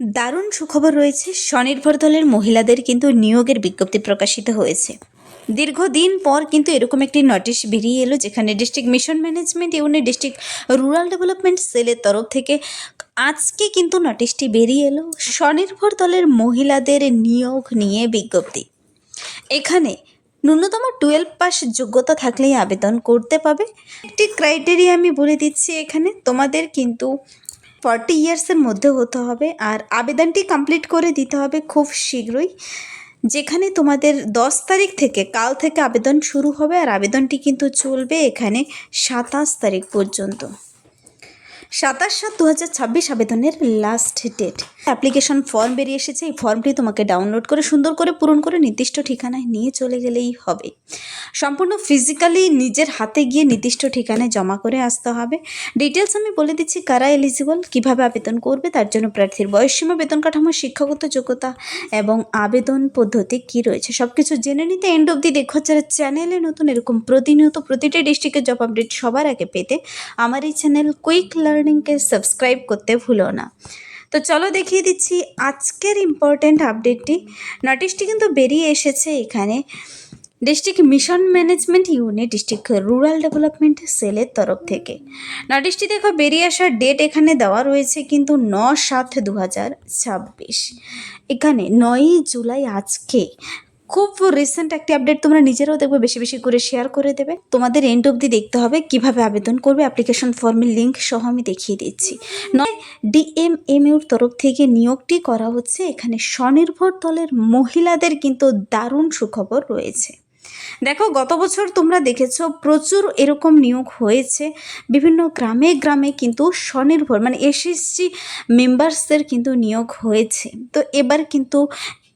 দারুণ সুখবর রয়েছে। স্বনির্ভর দলের মহিলাদের কিন্তু নিয়োগের বিজ্ঞপ্তি প্রকাশিত হয়েছে। দীর্ঘদিন পর কিন্তু এরকম একটি নোটিশ বেরিয়ে এলো, যেখানে district mission management unit district rural development সেলের তরফ থেকে আজকে কিন্তু নোটিশটি বেরিয়ে এলো। স্বনির্ভর দলের মহিলাদের নিয়োগ নিয়ে বিজ্ঞপ্তি। এখানে ন্যূনতম 12 পাস যোগ্যতা থাকলেই আবেদন করতে পাবে। একটি ক্রাইটেরিয়া আমি বলে দিচ্ছি, এখানে তোমাদের কিন্তু 40 ইয়ার্সের মধ্যে হতে হবে আর আবেদনটি কমপ্লিট করে দিতে হবে খুব শীঘ্রই। যেখানে তোমাদের 10 তারিখ থেকে, কাল থেকে আবেদন শুরু হবে আর আবেদনটি কিন্তু চলবে এখানে 27 তারিখ পর্যন্ত। 27/7/2026 আবেদনের লাস্ট ডেট। অ্যাপ্লিকেশন ফর্ম বেরিয়ে এসেছে। এই ফর্মটি তোমাকে ডাউনলোড করে সুন্দর করে পূরণ করে নির্দিষ্ট ঠিকানায় নিয়ে চলে গেলেই হবে। সম্পূর্ণ ফিজিক্যালি নিজের হাতে গিয়ে নির্দিষ্ট ঠিকানায় জমা করে আসতে হবে। ডিটেলস আমি বলে দিচ্ছি, কারা এলিজিবল, কিভাবে আবেদন করবে, তার জন্য প্রার্থীর বয়সসীমা, বেতন কাঠামো, শিক্ষাগত যোগ্যতা এবং আবেদন পদ্ধতি কি রয়েছে সব কিছু জেনে নিতে এন্ড অবধি দেখো। যারা চ্যানেলে নতুন, এরকম প্রতিনিয়ত প্রতিটি ডিস্ট্রিক্টের জব আপডেট সবার আগে পেতে আমার এই চ্যানেল কুইক লার্নিংকে সাবস্ক্রাইব করতে ভুলো না। তো চলো দেখিয়ে দিচ্ছি আজকের ইম্পর্ট্যান্ট আপডেটটি। নোটিশটি কিন্তু বেরিয়ে এসেছে এখানে district mission management unit district rural development সেলের তরফ থেকে। নোটিশটি দেখো বেরিয়ে আসার ডেট এখানে দেওয়া রয়েছে কিন্তু 9/7/2026। এখানে 9ই জুলাই আজকে খুব রিসেন্ট একটি আপডেট। তোমরা নিজেরাও দেখবে, বেশি বেশি করে শেয়ার করে দেবে। তোমাদের এন্ড অবধি দেখতে হবে কিভাবে আবেদন করবে। অ্যাপ্লিকেশন ফর্মের লিঙ্ক সহ আমি দেখিয়ে দিচ্ছি। ডিএমএমইউর তরফ থেকে নিয়োগটি করা হচ্ছে। এখানে স্বনির্ভর দলের মহিলাদের কিন্তু দারুণ সুখবর রয়েছে। দেখো, গত বছর তোমরা দেখেছো প্রচুর এরকম নিয়োগ হয়েছে। বিভিন্ন গ্রামে গ্রামে কিন্তু স্বনির্ভর মানে এসএসজি মেম্বার্সদের কিন্তু নিয়োগ হয়েছে। তো এবার কিন্তু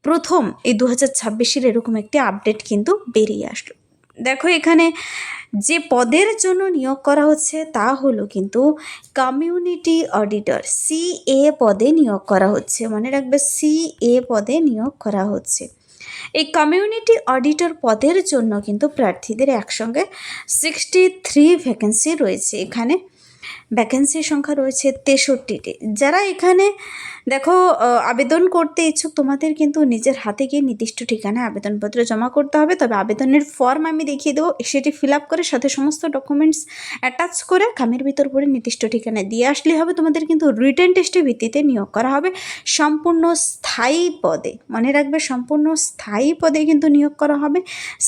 প্রথম এই 2026-এর এরকম একটি আপডেট কিন্তু বেরিয়ে আসলো। দেখো, এখানে যে পদের জন্য নিয়োগ করা হচ্ছে তা হলো কিন্তু কমিউনিটি অডিটর, সিএ পদে নিয়োগ করা হচ্ছে। মনে রাখবে, সিএ পদে নিয়োগ করা হচ্ছে। এই কমিউনিটি অডিটর পদের জন্য কিন্তু প্রার্থীদের একসঙ্গে 63 ভ্যাকেন্সি রয়েছে। এখানে ভ্যাকেন্সির সংখ্যা রয়েছে 63টি। যারা এখানে দেখো আবেদন করতে ইচ্ছুক, তোমাদের কিন্তু নিজের হাতে গিয়ে নির্দিষ্ট ঠিকানায় আবেদনপত্র জমা করতে হবে। তবে আবেদনের ফর্ম আমি দেখিয়ে দেবো, সেটি ফিল আপ করে সাথে সমস্ত ডকুমেন্টস অ্যাটাচ করে খামের ভিতর ভরে নির্দিষ্ট ঠিকানায় দিয়ে আসলেই হবে। তোমাদের কিন্তু রিটেন টেস্টের ভিত্তিতে নিয়োগ করা হবে সম্পূর্ণ স্থায়ী পদে। মনে রাখবে, সম্পূর্ণ স্থায়ী পদে কিন্তু নিয়োগ করা হবে।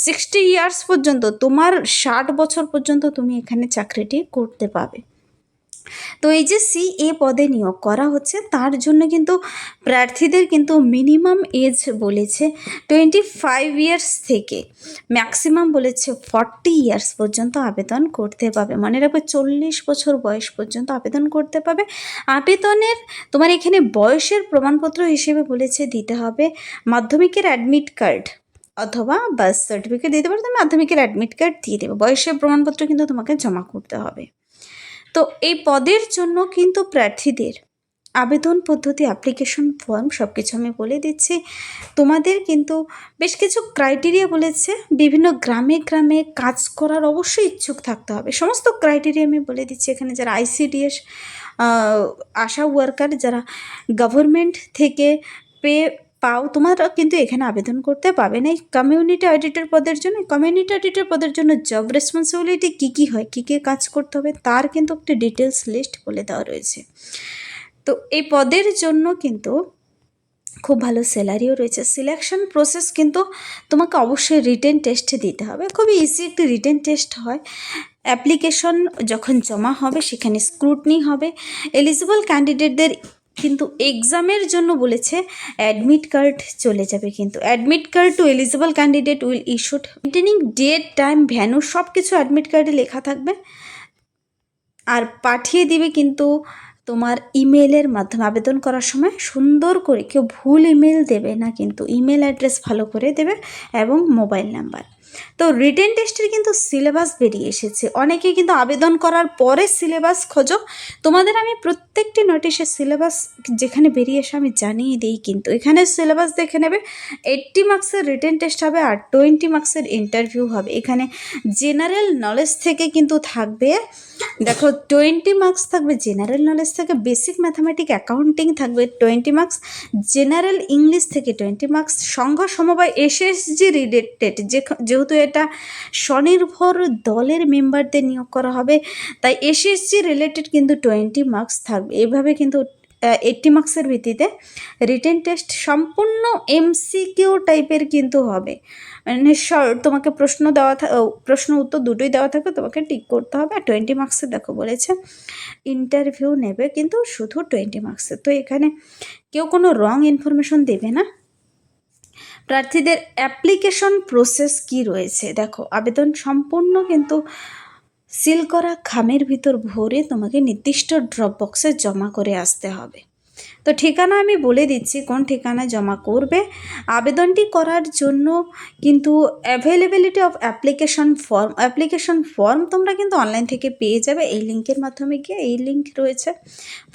60 ইয়ার্স পর্যন্ত, তোমার 60 বছর পর্যন্ত তুমি এখানে চাকরিটি করতে পাবে। তো এই যে সিএ পদে নিয়োগ করা হচ্ছে, তার জন্য কিন্তু প্রার্থীদের কিন্তু মিনিমাম এজ বলেছে 25 ইয়ার্স থেকে ম্যাক্সিমাম বলেছে 40 ইয়ার্স পর্যন্ত আবেদন করতে পাবে। মনে রাখবে, 40 বছর বয়স পর্যন্ত আবেদন করতে পাবে। আবেদনের তোমার এখানে বয়সের প্রমাণপত্র হিসেবে বলেছে দিতে হবে মাধ্যমিকের অ্যাডমিট কার্ড অথবা বার্থ সার্টিফিকেট দিতে পারো। তুমি মাধ্যমিকের অ্যাডমিট কার্ড দিয়ে দেবে। বয়সের প্রমাণপত্র কিন্তু তোমাকে জমা করতে হবে। তো এই পদের জন্য কিন্তু প্রার্থীদের আবেদন পদ্ধতি, অ্যাপ্লিকেশন ফর্ম সব কিছু আমি বলে দিচ্ছি। তোমাদের কিন্তু বেশ কিছু ক্রাইটেরিয়া বলেছে। বিভিন্ন গ্রামে গ্রামে কাজ করার অবশ্যই ইচ্ছুক থাকতে হবে। সমস্ত ক্রাইটেরিয়া আমি বলে দিচ্ছি। এখানে যারা আইসিডিএস আশা ওয়ার্কার, যারা গভর্নমেন্ট থেকে পাও, তোমরা কিন্তু এখানে আবেদন করতে পাবে না। এই কমিউনিটি অডিটর পদের জন্য, কমিউনিটি অডিটর পদের জন্য জব রেসপন্সিবিলিটি কী কী হয়, কী কী কাজ করতে হবে, তার কিন্তু একটি ডিটেলস লিস্ট বলে দেওয়া রয়েছে। তো এই পদের জন্য কিন্তু খুব ভালো স্যালারিও রয়েছে। সিলেকশন প্রসেস কিন্তু তোমাকে অবশ্যই রিটেন টেস্ট দিতে হবে। খুবই ইজি একটি রিটেন টেস্ট হয়। অ্যাপ্লিকেশন যখন জমা হবে সেখানে স্ক্রুটনি হবে। এলিজিবল ক্যান্ডিডেটদের কিন্তু এক্সামের জন্য বলেছে অ্যাডমিট কার্ড চলে যাবে। কিন্তু admit card to eligible candidate will issued maintaining date, time, venue সব কিছু অ্যাডমিট কার্ডে লেখা থাকবে আর পাঠিয়ে দিবে কিন্তু তোমার ইমেলের মাধ্যমে। আবেদন করার সময় সুন্দর করে, কেউ ভুল ইমেল দেবে না, কিন্তু ইমেল অ্যাড্রেস ভালো করে দেবে এবং মোবাইল নাম্বার। তো রিটেন টেস্টের কিন্তু সিলেবাস বেরিয়ে এসেছে। অনেকে কিন্তু আবেদন করার পরে সিলেবাস খোঁজো, তোমাদের আমি প্রত্যেকটি নোটিশের সিলেবাস যেখানে বেরিয়ে এসে আমি জানিয়ে দিই। কিন্তু এখানে সিলেবাস দেখে নেবে, 80 মার্কসের রিটেন টেস্ট হবে আর 20 মার্কসের ইন্টারভিউ হবে। এখানে জেনারেল নলেজ থেকে কিন্তু থাকবে, দেখো 20 মার্কস থাকবে জেনারেল নলেজ থেকে, বেসিক ম্যাথামেটিক অ্যাকাউন্টিং থাকবে 20 মার্কস, জেনারেল ইংলিশ থেকে 20 মার্কস, সংঘ সমবায় এসএসজি রিলেটেড, যেহেতু এটা স্বনির্ভর দলের মেম্বারদের নিয়োগ করা হবে তাই এসএসজি রিলেটেড কিন্তু 20 মার্কস থাকবে। এভাবে কিন্তু 80 মার্কসের ভিত্তিতে রিটেন টেস্ট সম্পূর্ণ এমসিকিউ টাইপের কিন্তু হবে, মানে তোমাকে প্রশ্ন উত্তর দুটোই দেওয়া থাকবে, তোমাকে টিক করতে হবে। আর 20 মার্কসের দেখো বলেছে ইন্টারভিউ নেবে কিন্তু শুধু 20 মার্কসের। তো এখানে কেউ কোনো রং ইনফরমেশন দেবে না। প্রার্থীদের অ্যাপ্লিকেশন প্রসেস কি রয়েছে দেখো, আবেদন সম্পূর্ণ কিন্তু সিল করা খামের ভিতর ভরে তোমাকে নির্দিষ্ট ড্রপ বক্সে জমা করে আসতে হবে। তো ঠিকানা আমি বলে দিচ্ছি কোন ঠিকানায় জমা করবে। আবেদনটি করার জন্য কিন্তু অ্যাভেলেবিলিটি অফ অ্যাপ্লিকেশন ফর্ম তোমরা কিন্তু অনলাইন থেকে পেয়ে যাবে এই লিঙ্কের মাধ্যমে গিয়ে। এই লিঙ্ক রয়েছে,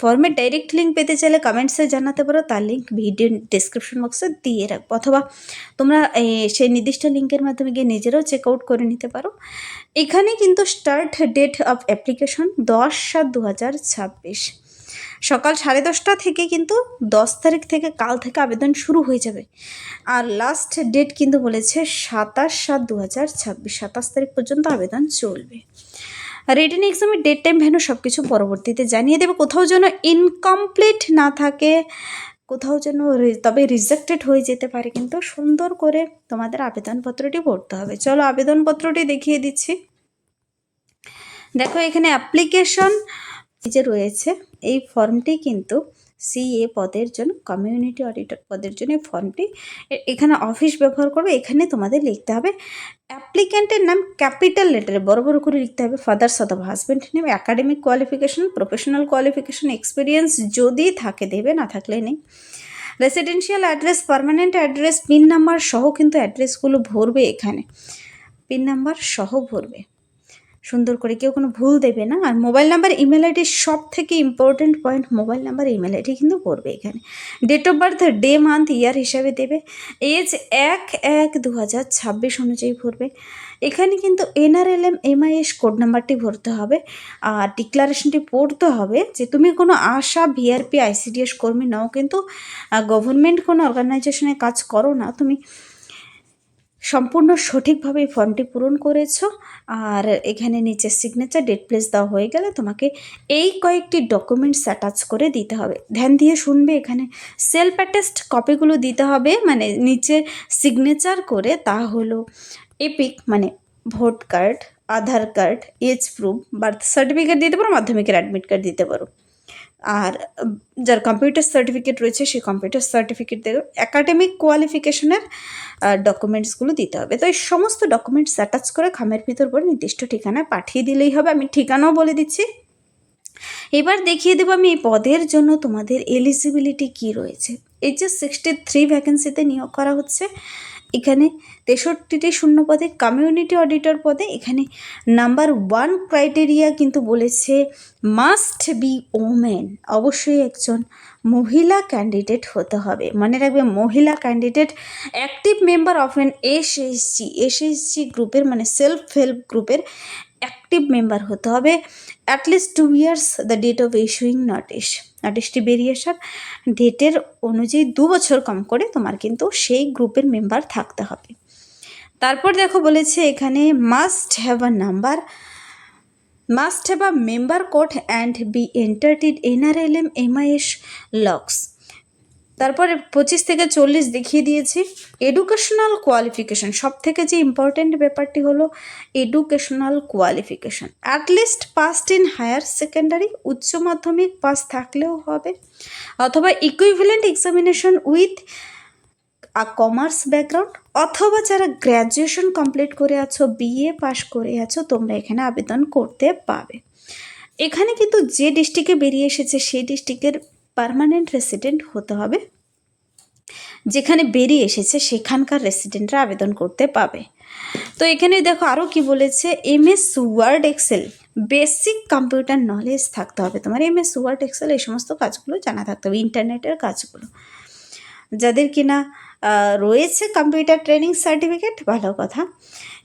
ফর্মের ডাইরেক্ট লিঙ্ক পেতে চাইলে কমেন্টসে জানাতে পারো, তার লিঙ্ক ভিডিও ডিসক্রিপশন বক্সে দিয়ে রাখবো, অথবা তোমরা সেই নির্দিষ্ট লিঙ্কের মাধ্যমে গিয়ে নিজেরাও চেক আউট করে নিতে পারো। এখানে কিন্তু স্টার্ট ডেট অফ অ্যাপ্লিকেশন 10/7/2026, সকাল 10:30 থেকে কিন্তু 10 তারিখ থেকে কাল থেকে আবেদন শুরু হয়ে যাবে। আর লাস্ট ডেট কিন্তু বলেছে 27/7/2026, 27 তারিখ পর্যন্ত আবেদন চলবে। রিটেন এক্সামের ডেট টাইম ভ্যানু সব কিছু পরবর্তীতে জানিয়ে দেবে। কোথাও যেন ইনকমপ্লিট না থাকে, কোথাও যেন তবে রিজেক্টেড হয়ে যেতে পারে, কিন্তু সুন্দর করে তোমাদের আবেদনপত্রটি ভরতে হবে। চলো আবেদনপত্রটি দেখিয়ে দিচ্ছি। দেখো এখানে অ্যাপ্লিকেশন যে রয়েছে এই ফর্মটি কিন্তু সিএ পদের জন্য, কমিউনিটি অডিটর পদের জন্য এই ফর্মটি, এখানে অফিস ব্যবহার করবে। এখানে তোমাদের লিখতে হবে অ্যাপ্লিক্যান্টের নাম ক্যাপিটাল লেটারে বড় বড় করে লিখতে হবে, ফাদার্স অথবা husband name, academic qualification, professional qualification, experience যদি থাকে দেবে, না থাকলে নেই। Residential address, permanent address, pin number সহ কিন্তু অ্যাড্রেসগুলো ভরবে, এখানে পিন নাম্বার সহ ভরবে সুন্দর করে, কেউ কোনো ভুল দেবে না। আর মোবাইল নাম্বার, ইমেল আইডি, সব থেকে important point, mobile number email ID কিন্তু পড়বে এখানে। Date of birth, day month year হিসাবে দেবে। এজ 1/1/2026 অনুযায়ী ভরবে। এখানে কিন্তু NRLM MIS কোড নাম্বারটি ভরতে হবে। আর ডিক্লারেশনটি পড়তে হবে যে তুমি কোনো আশা, VRP, ICDS কর্মী নাও, কিন্তু গভর্নমেন্ট কোনো অর্গানাইজেশনে কাজ করো না, তুমি সম্পূর্ণ সঠিকভাবে এই ফর্মটি পূরণ করেছো। আর এখানে নিচে সিগনেচার, ডেট প্লেস দেওয়া হয়ে গেলে তোমাকে এই কয়েকটি ডকুমেন্টস অ্যাটাচ করে দিতে হবে। ধ্যান দিয়ে শুনবে, এখানে সেলফ অ্যাটেস্ট কপিগুলো দিতে হবে, মানে নিচে সিগনেচার করে। তা হলো এপিক মানে vote card, Aadhaar card, age proof, birth certificate দিতে পারো, মাধ্যমিকের অ্যাডমিট কার্ড দিতে পারো। আর যার কম্পিউটার সার্টিফিকেট রয়েছে সেই কম্পিউটার সার্টিফিকেট দেবে। অ্যাকাডেমিক কোয়ালিফিকেশনের ডকুমেন্টসগুলো দিতে হবে। তো এই সমস্ত ডকুমেন্টস অ্যাটাচ করে খামের ভিতর পরে নির্দিষ্ট ঠিকানায় পাঠিয়ে দিলেই হবে। আমি ঠিকানাও বলে দিচ্ছি। এবার দেখিয়ে দেবো আমি এই পদের জন্য তোমাদের এলিজিবিলিটি কি রয়েছে। HS 63 ভ্যাকেন্সিতে নিয়োগ করা হচ্ছে। এখানে 63টি শূন্য পদে, কমিউনিটি অডিটর পদে। এখানে নাম্বার 1 ক্রাইটেরিয়া কিন্তু বলেছে মাস্ট বি ওমেন, অবশ্যই একজন মহিলা ক্যান্ডিডেট হতে হবে। মনে রাখবে, মহিলা candidate, active member of an SHG গ্রুপের, মানে সেলফ হেল্প গ্রুপের অ্যাক্টিভ মেম্বার হতে হবে। At least 2 years the date of issuing নোটিশটি বেরিয়ে আসার ডেটের অনুযায়ী 2 বছর কম করে তোমার কিন্তু সেই গ্রুপের মেম্বার থাকতে হবে। তারপর দেখো বলেছে এখানে must have a member code and be entered in NRLM MIS logs. তারপরে 25 থেকে 40 দেখিয়ে দিয়েছি। এডুকেশনাল কোয়ালিফিকেশন, সব থেকে যে ইম্পর্টেন্ট ব্যাপারটি হলো educational qualification. At least passed in higher secondary, উচ্চ মাধ্যমিক পাস থাকলেও হবে, অথবা equivalent examination with commerce background, অথবা যারা গ্র্যাজুয়েশন কমপ্লিট করে আছো, BA পাস করে আছো, তোমরা এখানে আবেদন করতে পারবে। এখানে কিন্তু যে ডিস্ট্রিক্টে বেরিয়ে এসেছে সেই ডিস্ট্রিক্টের পার্মানেন্ট রেসিডেন্ট হতে হবে। যেখানে বেরিয়ে এসেছে সেখানকার রেসিডেন্টরা আবেদন করতে পাবে। তো এখানে দেখো আরও কি বলেছে, MS Word Excel basic computer knowledge থাকতে হবে তোমার। এমএস ওয়ার্ড এক্সেল এই সমস্ত কাজগুলো জানা থাকতে হবে, ইন্টারনেটের কাজগুলো। যাদের কিনা রয়েছে কম্পিউটার ট্রেনিং সার্টিফিকেট, ভালো কথা।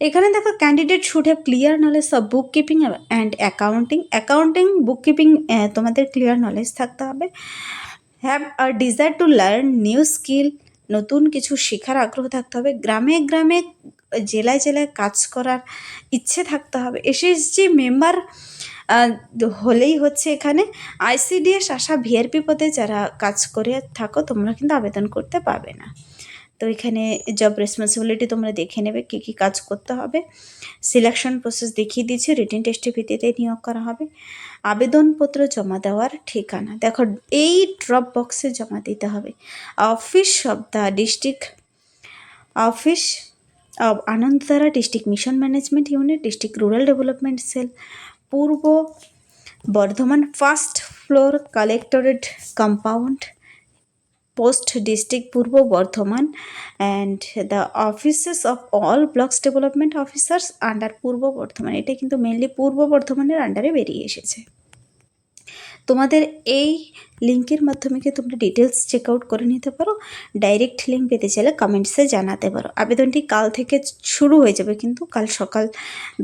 এখানে দেখো candidate should have clear knowledge of book keeping and accounting book keeping তোমাদের ক্লিয়ার নলেজ থাকতে হবে। Have a desire to learn new skill, নতুন কিছু শেখার আগ্রহ থাকতে হবে। গ্রামে গ্রামে জেলায় জেলায় কাজ করার ইচ্ছে থাকতে হবে। এসএসজি মেম্বার হলেই হচ্ছে। এখানে আইসিডিএস আশা ভিআরপি পদে যারা কাজ করে থাকো তোমরা কিন্তু আবেদন করতে পারবে না। তো এখানে জব রেসপন্সিবিলিটি তোমরা দেখে নেবে কী কী কাজ করতে হবে। সিলেকশন প্রসেস দেখিয়ে দিচ্ছি, রিটেন টেস্টের ভিত্তিতে নিয়োগ করা হবে। আবেদনপত্র জমা দেওয়ার ঠিকানা দেখো এই ড্রপ বক্সে জমা দিতে হবে। Office of the district office of Anandadhara, district mission management unit, district rural development cell, Purba Bardhaman, first floor collectorate compound, post district Purba Bardhaman, and the offices of all blocks development officers under Purba Bardhaman. এটা কিন্তু মেনলি পূর্ব বর্ধমানের আন্ডারে বেরিয়ে এসেছে। তোমাদের এই লিঙ্কের মাধ্যমে কি তোমরা ডিটেলস চেক আউট করে নিতে পারো। ডাইরেক্ট লিঙ্ক পেতে চাইলে কমেন্টসে জানাতে পারো। আবেদনটি কাল থেকে শুরু হয়ে যাবে, কিন্তু কাল সকাল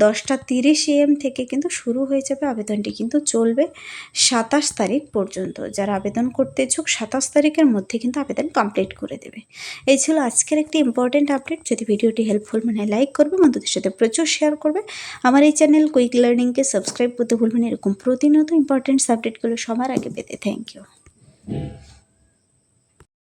10:30 AM থেকে কিন্তু শুরু হয়ে যাবে। আবেদনটি কিন্তু চলবে 27 তারিখ পর্যন্ত। যারা আবেদন করতে ইচ্ছুক 27 তারিখের মধ্যে কিন্তু আবেদন কমপ্লিট করে দেবে। এই ছিল আজকের একটি ইম্পর্টেন্ট আপডেট। যদি ভিডিওটি হেল্পফুল মানে লাইক করবে, বন্ধুদের সাথে প্রচুর শেয়ার করবে। আমার এই চ্যানেল কুইক লার্নিংকে সাবস্ক্রাইব করতে ভুলবেন এরকম প্রতিনিয়ত ইম্পর্টেন্ট আপডেটগুলো সবার আগে পেতে। Thank you.